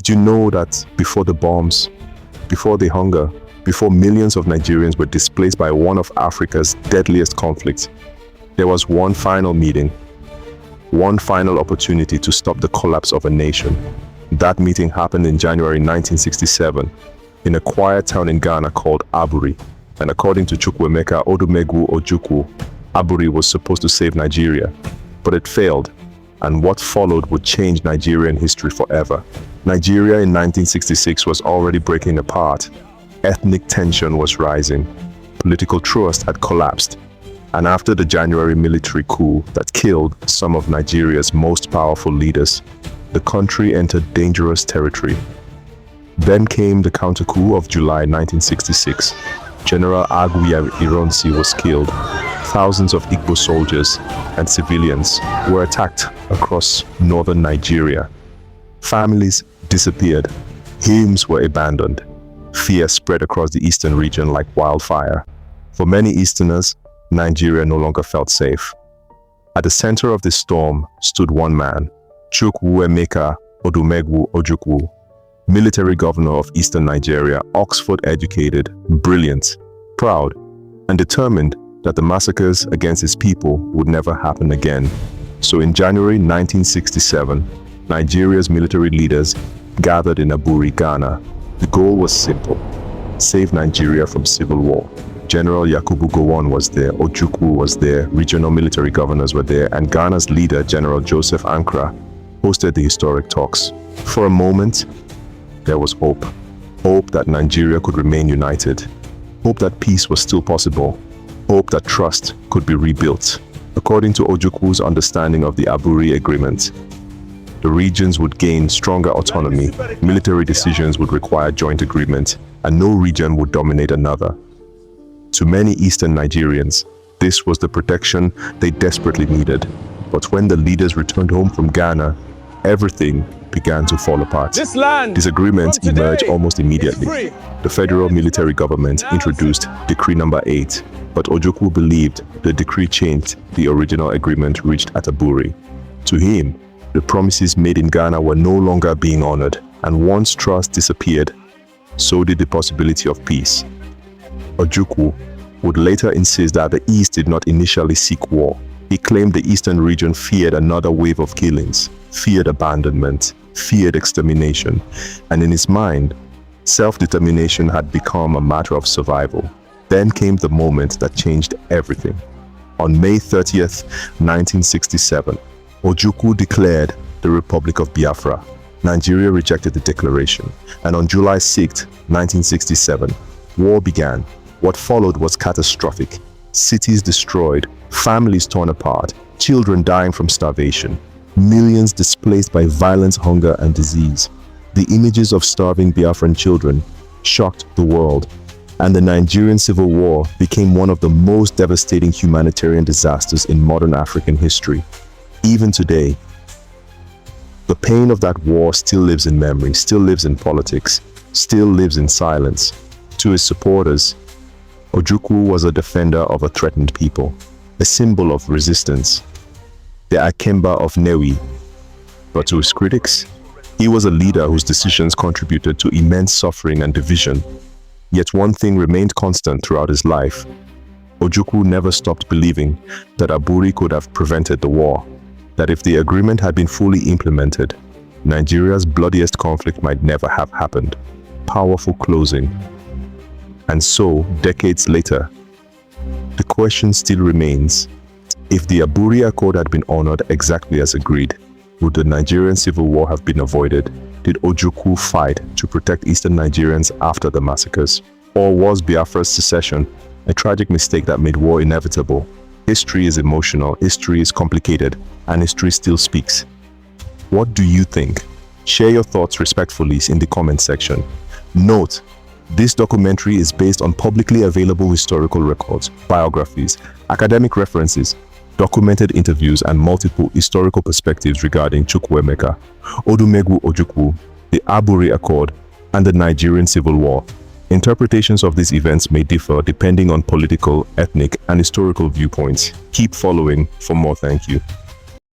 Did you know that before the bombs, before the hunger, before millions of Nigerians were displaced by one of Africa's deadliest conflicts, there was one final meeting, one final opportunity to stop the collapse of a nation. That meeting happened in January 1967 in a quiet town in Ghana called Aburi. And according to Chukwuemeka Odumegwu Ojukwu, Aburi was supposed to save Nigeria, but it failed, and what followed would change Nigerian history forever. Nigeria in 1966 was already breaking apart. Ethnic tension was rising. Political trust had collapsed. And after the January military coup that killed some of Nigeria's most powerful leaders, the country entered dangerous territory. Then came the counter-coup of July 1966. General Aguiyi Ironsi was killed. Thousands of Igbo soldiers and civilians were attacked across northern Nigeria. Families disappeared. Homes were abandoned. Fear spread across the eastern region like wildfire. For many Easterners, Nigeria no longer felt safe. At the center of this storm stood one man, Chukwuemeka Odumegwu Ojukwu, military governor of eastern Nigeria, Oxford-educated, brilliant, proud, and determined that the massacres against his people would never happen again. So in January 1967, Nigeria's military leaders gathered in Aburi, Ghana. The goal was simple: save Nigeria from civil war. General Yakubu Gowon was there, Ojukwu was there, regional military governors were there, and Ghana's leader, General Joseph Ankara, hosted the historic talks. For a moment, there was hope. Hope that Nigeria could remain united. Hope that peace was still possible. Hope that trust could be rebuilt. According to Ojukwu's understanding of the Aburi Agreement, the regions would gain stronger autonomy, military decisions would require joint agreement, and no region would dominate another. To many Eastern Nigerians, this was the protection they desperately needed. But when the leaders returned home from Ghana, everything began to fall apart. Disagreements emerged almost immediately. The federal military government introduced Decree Number 8, but Ojukwu believed the decree changed the original agreement reached at Aburi. To him, the promises made in Ghana were no longer being honored, and once trust disappeared, so did the possibility of peace. Ojukwu would later insist that the East did not initially seek war. He claimed the Eastern region feared another wave of killings, feared abandonment, feared extermination, and in his mind, self-determination had become a matter of survival. Then came the moment that changed everything. On May 30th, 1967, Ojukwu declared the Republic of Biafra. Nigeria rejected the declaration, and on July 6, 1967, war began. What followed was catastrophic. Cities destroyed, families torn apart, children dying from starvation, millions displaced by violence, hunger, and disease. The images of starving Biafran children shocked the world, and the Nigerian Civil War became one of the most devastating humanitarian disasters in modern African history. Even today, the pain of that war still lives in memory, still lives in politics, still lives in silence. To his supporters, Ojukwu was a defender of a threatened people, a symbol of resistance, the Akemba of Newi. But to his critics, he was a leader whose decisions contributed to immense suffering and division. Yet one thing remained constant throughout his life. Ojukwu never stopped believing that Aburi could have prevented the war, that if the agreement had been fully implemented, Nigeria's bloodiest conflict might never have happened. Powerful closing. And so, decades later, the question still remains: if the Aburi Accord had been honored exactly as agreed, would the Nigerian Civil War have been avoided? Did Ojukwu fight to protect Eastern Nigerians after the massacres? Or was Biafra's secession a tragic mistake that made war inevitable? History is emotional, history is complicated, and history still speaks. What do you think? Share your thoughts respectfully in the comment section. Note, this documentary is based on publicly available historical records, biographies, academic references, documented interviews, and multiple historical perspectives regarding Chukwuemeka Odumegwu Ojukwu, the Aburi Accord, and the Nigerian Civil War. Interpretations of these events may differ depending on political, ethnic, and historical viewpoints. Keep following for more. Thank you.